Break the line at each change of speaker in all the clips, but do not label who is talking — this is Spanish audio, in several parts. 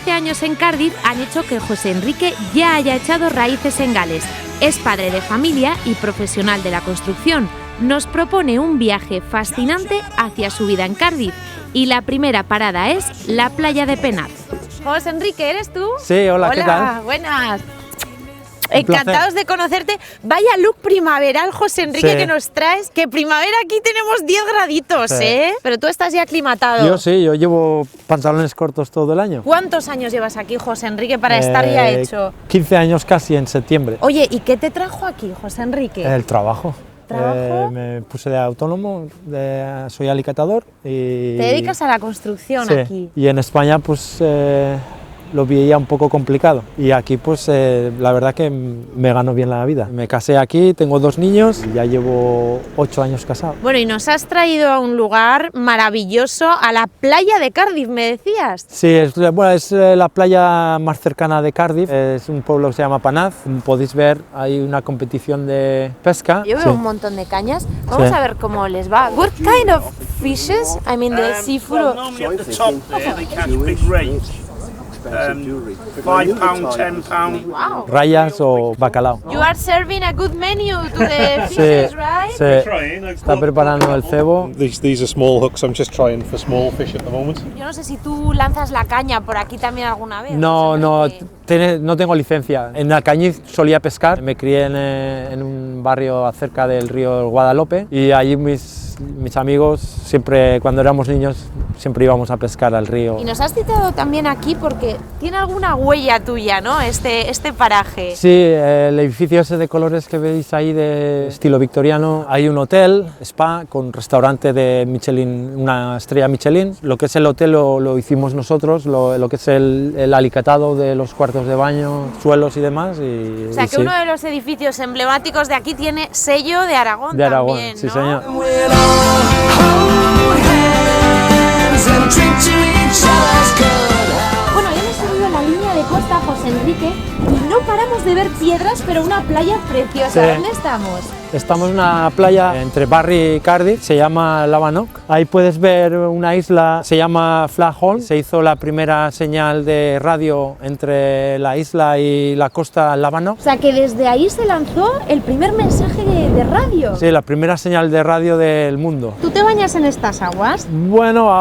15 años en Cardiff han hecho que José Enrique ya haya echado raíces en Gales. Es padre de familia y profesional de la construcción. Nos propone un viaje fascinante hacia su vida en Cardiff y la primera parada es la playa de Penarth. José Enrique, ¿eres tú?
Sí, hola, ¿qué tal?
Hola, buenas. Encantados de conocerte. Vaya look primaveral, José Enrique,
Sí.
que nos traes. Que primavera aquí tenemos 10 graditos,
Sí.
¿eh? Pero tú estás ya aclimatado.
Yo sí, yo llevo pantalones cortos todo el año.
¿Cuántos años llevas aquí, José Enrique, para estar ya hecho?
15 años casi en septiembre.
Oye, ¿y qué te trajo aquí, José Enrique?
El trabajo.
¿Trabajo?
Me puse de autónomo, soy alicatador y...
Te dedicas a la construcción
Sí,
aquí.
y en España pues lo veía un poco complicado y aquí pues la verdad que me gano bien la vida. Me casé aquí, tengo 2 niños y ya llevo 8 años casado.
Bueno, y nos has traído a un lugar maravilloso, a la playa de Cardiff, me decías.
Sí, es la playa más cercana de Cardiff, es un pueblo que se llama Penarth. Como podéis ver, hay una competición de pesca.
Yo veo
Sí.
un montón de cañas. Vamos
Sí.
a ver cómo les va. What kind of fishes? I mean, the seafood.
Well, normally at the top there they catch big rays. £5, £10.
Wow.
Rayas o bacalao.
You are serving a good menu to the
Sí,
fishes, right?
sí.
Trying.
Está preparando el cebo.
These are small hooks. I'm just trying for small fish at the moment.
Yo no sé si tú lanzas la caña por aquí también alguna vez.
No,
José
no,
Enrique.
no tengo licencia. En Alcañiz solía pescar, me crié en un barrio cerca del río Guadalope y allí mis amigos, siempre cuando éramos niños, siempre íbamos a pescar al río.
Y nos has citado también aquí porque tiene alguna huella tuya, ¿no? Este paraje.
Sí, el edificio ese de colores que veis ahí de estilo victoriano, hay un hotel, spa, con restaurante de Michelin, una estrella Michelin. Lo que es el hotel lo hicimos nosotros, lo que es el alicatado de los cuartos de baño, suelos y demás.
O sea, que
sí,
uno de los edificios emblemáticos de aquí tiene sello de Aragón
de Aragón,
también,
sí
¿no?
señor.
Bueno, ya hemos subido la línea de costa, José Enrique, y no paramos de ver piedras, pero una playa preciosa.
Sí.
¿Dónde estamos?
Estamos en una playa entre Barry y Cardiff, se llama Lavanock. Ahí puedes ver una isla, se llama Flaghorn. Se hizo la primera señal de radio entre la isla y la costa Lavanock.
O sea, que desde ahí se lanzó el primer mensaje de radio.
Sí, la primera señal de radio del mundo.
¿Tú te bañas en estas aguas?
Bueno,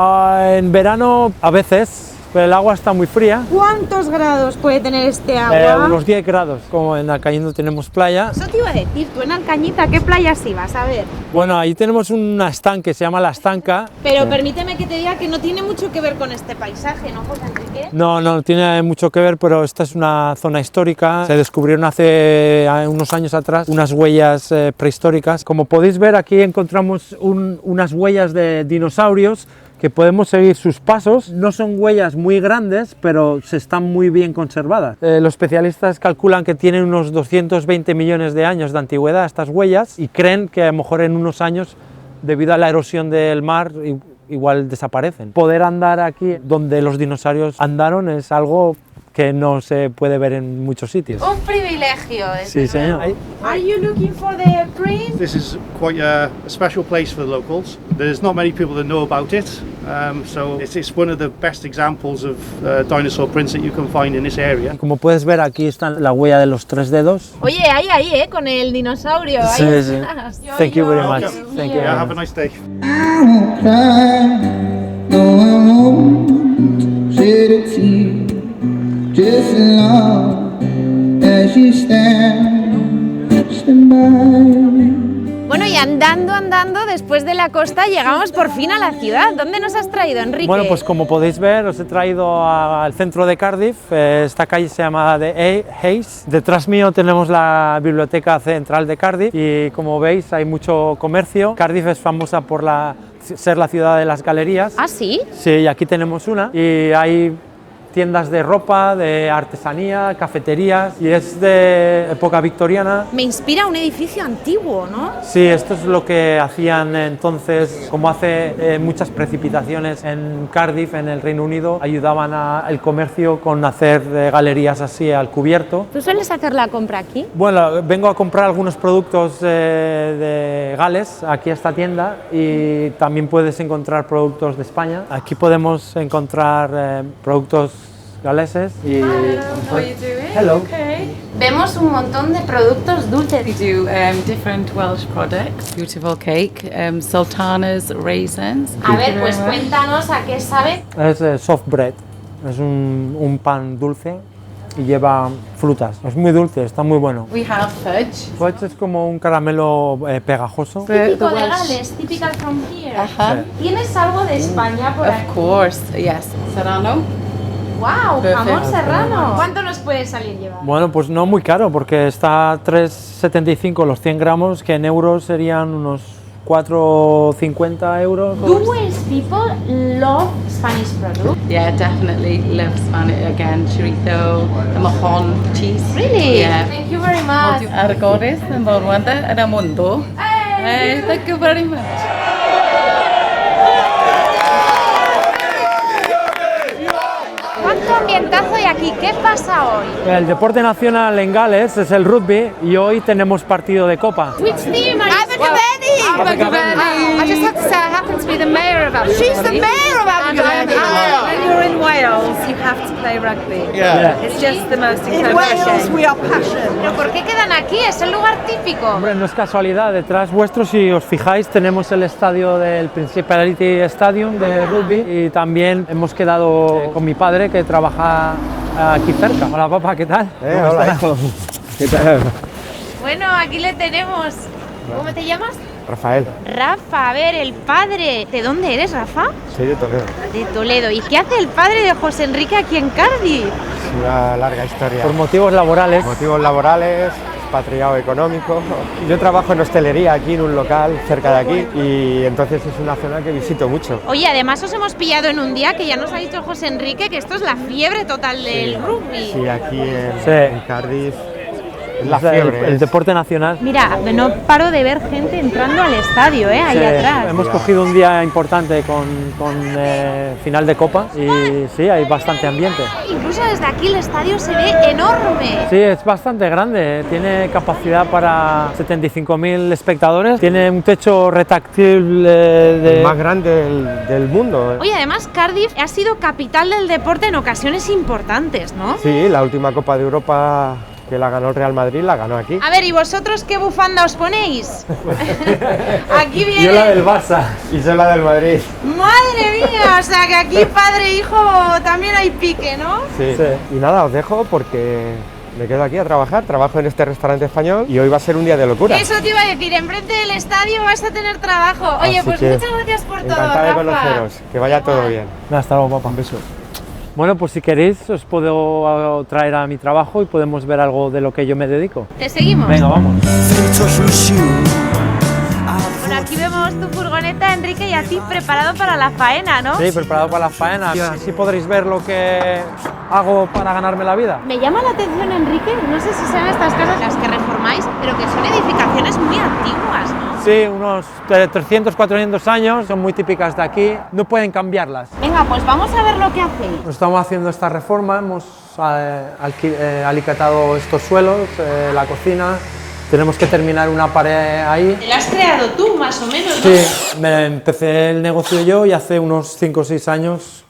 en verano a veces, pero el agua está muy fría.
¿Cuántos grados puede tener este agua?
Unos 10 grados, como en Alcañiz no tenemos playa.
Eso te iba a decir, tú en Alcañiz, ¿a qué playas ibas? A ver.
Bueno, ahí tenemos una estanque, se llama La Estanca.
Pero permíteme que te diga que no tiene mucho que ver con este paisaje, ¿no, José Enrique?
No tiene mucho que ver, pero esta es una zona histórica. Se descubrieron hace unos años atrás unas huellas prehistóricas. Como podéis ver, aquí encontramos unas huellas de dinosaurios que podemos seguir sus pasos. No son huellas muy grandes, pero se están muy bien conservadas. Los especialistas calculan que tienen unos 220 millones de años de antigüedad estas huellas y creen que a lo mejor en unos años, debido a la erosión del mar, igual desaparecen. Poder andar aquí donde los dinosaurios andaron es algo que no se puede ver en muchos sitios.
Un privilegio.
Sí, señor.
Are you looking for the prince?
This is quite a special place for the locals. There's not many people that know about it, so it's one of the best examples of dinosaur prints that you can find in this area.
Como puedes ver, aquí está la huella de los 3 dedos.
Oye, ahí, con el dinosaurio.
Sí,
ahí
sí.
estás.
Thank you very much.
Welcome.
Thank you.
Yeah, have a nice day.
Just as long as you stand by.
Bueno, y andando, después de la costa, llegamos por fin a la ciudad. ¿Dónde nos has traído, Enrique?
Bueno, pues como podéis ver, os he traído al centro de Cardiff. Esta calle se llama The Hayes. Detrás mío tenemos la biblioteca central de Cardiff y como veis hay mucho comercio. Cardiff es famosa por ser la ciudad de las galerías.
¿Ah, sí?
Sí, aquí tenemos una y hay tiendas de ropa, de artesanía, cafeterías y es de época victoriana.
Me inspira un edificio antiguo, ¿no?
Sí, esto es lo que hacían entonces, como hace muchas precipitaciones en Cardiff, en el Reino Unido, ayudaban al comercio con hacer galerías así al cubierto.
¿Tú sueles hacer la compra aquí?
Bueno, vengo a comprar algunos productos de Gales aquí a esta tienda y también puedes encontrar productos de España. Aquí podemos encontrar productos galeses y...
How are you doing?
Hello.
Okay.
Vemos un montón de productos dulces.
We do different Welsh products. Beautiful cake, sultanas, raisins.
A ver, pues cuéntanos a qué sabe.
Es soft bread, es un pan dulce y lleva frutas. Es muy dulce, está muy bueno.
We have fudge.
Fudge es como un caramelo pegajoso.
Típico de Gales, typical from here.
Uh-huh.
¿Tienes algo de España por aquí?
Of course, yes. Serrano.
¡Wow!
Perfecto.
Jamón serrano. ¿Cuánto nos puede salir llevar?
Bueno, pues no muy caro porque está a 3,75 los 100 gramos, que en euros serían unos 4,50 euros.
Do Welsh people love Spanish products?
Yeah, definitely love Spanish again. Chorizo, the mahon cheese.
Really?
Yeah.
Thank you very much.
Argores, number one, and Amundo. Hey, thank you very much.
¿Cuánto ambientazo hay aquí? ¿Qué pasa hoy?
El deporte nacional en Gales es el rugby y hoy tenemos partido de copa.
Which team are you?
I just have to say, I happen to be the mayor of Abergavenny. She's the mayor of Abergavenny. When you're in Wales, you have to play rugby.
Yeah.
It's just the most incredible game.
we are passionate.
¿Pero por qué quedan aquí? Es el lugar típico.
Hombre, no es casualidad, detrás vuestro, si os fijáis, tenemos el estadio del Principality Stadium de rugby y también hemos quedado con mi padre que trabaja aquí cerca. Hola papá, ¿qué tal?
Hola, hijo. ¿Qué tal?
Bueno, aquí le tenemos. ¿Cómo te llamas?
Rafael,
Rafa, a ver, el padre. ¿De dónde eres, Rafa?
soy de Toledo.
De Toledo. ¿Y qué hace el padre de José Enrique aquí en Cardiff?
Es una larga historia.
Por motivos laborales.
Motivos laborales, expatriado económico. Yo trabajo en hostelería aquí en un local cerca de aquí y entonces es una zona que visito mucho.
Oye, además os hemos pillado en un día que ya nos ha dicho José Enrique que esto es la fiebre total del rugby.
Sí, aquí
Sí.
en Cardiff es la fiebre.
El deporte nacional.
Mira, no paro de ver gente entrando al estadio, ahí
Sí,
atrás.
hemos cogido un día importante con final de copa y sí, hay bastante ambiente.
Incluso desde aquí el estadio se ve enorme.
Sí, es bastante grande, tiene capacidad para 75.000 espectadores, tiene un techo retráctil
El más grande del mundo.
Oye, además Cardiff ha sido capital del deporte en ocasiones importantes, ¿no?
Sí, la última Copa de Europa que la ganó el Real Madrid la ganó aquí.
A ver, ¿y vosotros qué bufanda os ponéis? Aquí viene...
Yo la del Barça.
Y soy la del Madrid.
¡Madre mía! O sea que aquí padre e hijo también hay pique, ¿no?
Sí.
Sí.
Y nada, os dejo porque me quedo aquí a trabajar. Trabajo en este restaurante español y hoy va a ser un día de locura.
Eso te iba a decir, enfrente del estadio vas a tener trabajo. Oye,
Así
pues
que
muchas gracias por todo,
Encantado de
Rafa.
conoceros. Que vaya todo bien.
Hasta luego, papá. Un beso. Bueno, pues si queréis os puedo traer a mi trabajo y podemos ver algo de lo que yo me dedico.
¿Te seguimos?
Venga, vamos.
Bueno, aquí vemos tu furgoneta, Enrique, y a ti preparado para la faena, ¿no?
Sí, preparado para la faena. Así podréis ver lo que hago para ganarme la vida.
Me llama la atención, Enrique, no sé si sean estas casas las que reformáis, pero que son edificaciones muy antiguas, ¿no?
Sí, unos 300, 400 años, son muy típicas de aquí, no pueden cambiarlas.
Venga, pues vamos a ver lo que hacéis.
Estamos haciendo esta reforma, hemos alicatado estos suelos, la cocina, tenemos que terminar una pared ahí.
¿Te la has creado tú, más o menos, no?
Sí, me empecé el negocio yo y hace unos 5 o 6 años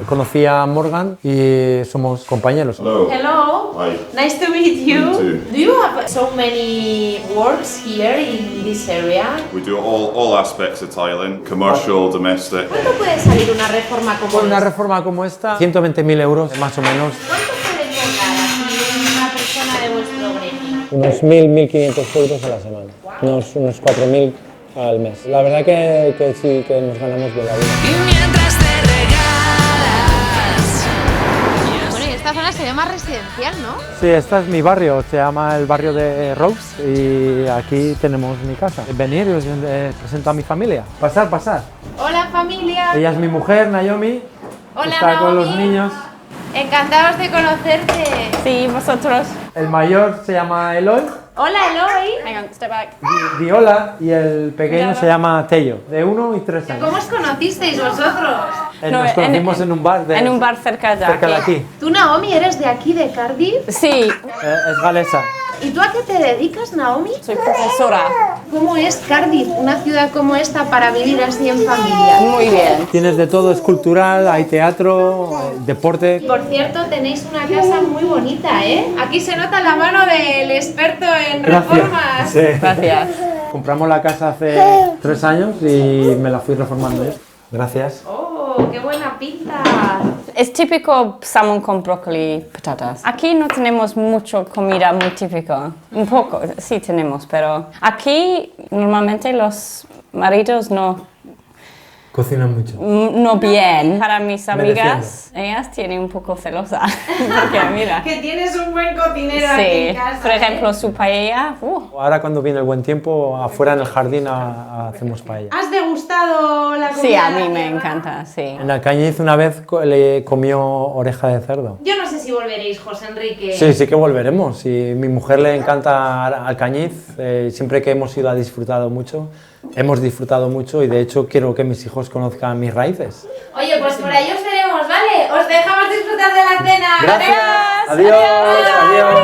conocí a Morgan y somos compañeros.
Hello.
Hello.
Hi.
Nice to meet you.
You too.
Do you have so many works here in this area?
We do all aspects of tiling, commercial, domestic.
¿Cuánto puede salir una reforma como
Con una
esta?
reforma como esta, 120.000 euros más o menos.
¿Cuánto puede cobrar aquí una persona de vuestro gremio?
Unos 1.000, 1.500 euros a la semana, unos 4.000 al mes. La verdad que sí, que nos ganamos bien la vida.
Bueno, y esta zona se ve más residencial, ¿no?
Sí, este es mi barrio, se llama el barrio de Rose y aquí tenemos mi casa. Venir y os presento a mi familia. Pasar, pasar.
Hola, familia.
Ella es mi mujer, Naomi.
Hola,
Está con los
Naomi.
niños.
Encantados de conocerte.
Sí, vosotros.
El mayor se llama Eloy,
Hola, Eloy.
Hang on, step back.
Viola, y el pequeño se llama Tello, de 1 y 3 años.
¿Cómo os conocisteis vosotros?
Nos conocimos en un bar
En un bar cerca de
cerca de
aquí.
aquí.
Tú, Naomi, eres de aquí, de Cardiff.
Sí,
Es galesa.
¿Y tú a qué te dedicas, Naomi?
Soy profesora.
¿Cómo es Cardiff, una ciudad como esta, para vivir así en familia?
Muy bien.
Tienes de todo, es cultural, hay teatro, deporte.
Por cierto, tenéis una casa muy bonita, ¿eh? Aquí se nota la mano del experto en reformas.
Sí.
Gracias.
Compramos la casa hace 3 años y me la fui reformando yo. Gracias.
¡Oh, qué buena pinta!
Es típico salmón con brócoli y patatas. Aquí no tenemos mucha comida muy típica. Un poco, sí tenemos, pero aquí normalmente los maridos no
Cocinan mucho.
no bien. Para mis
Me
amigas, ellas tienen un poco celosa. Porque mira.
Que tienes un buen cocinero aquí en
Sí,
casa.
por ejemplo, su paella.
Ahora cuando viene el buen tiempo, afuera en el jardín hacemos paella.
¿Has degustado la comida?
Sí, a
de
mí
la
me
tierra?
encanta, sí.
En Alcañiz una vez le comió oreja de cerdo.
Yo no sé si volveréis, José Enrique.
Sí, sí que volveremos. Y mi mujer le encanta Alcañiz. Siempre que hemos ido ha disfrutado mucho. Hemos disfrutado mucho y de hecho quiero que mis hijos conozcan mis raíces.
Oye, pues por ahí os veremos, ¿vale? Os dejamos disfrutar de la cena.
Gracias.
Adiós.
Adiós. Adiós.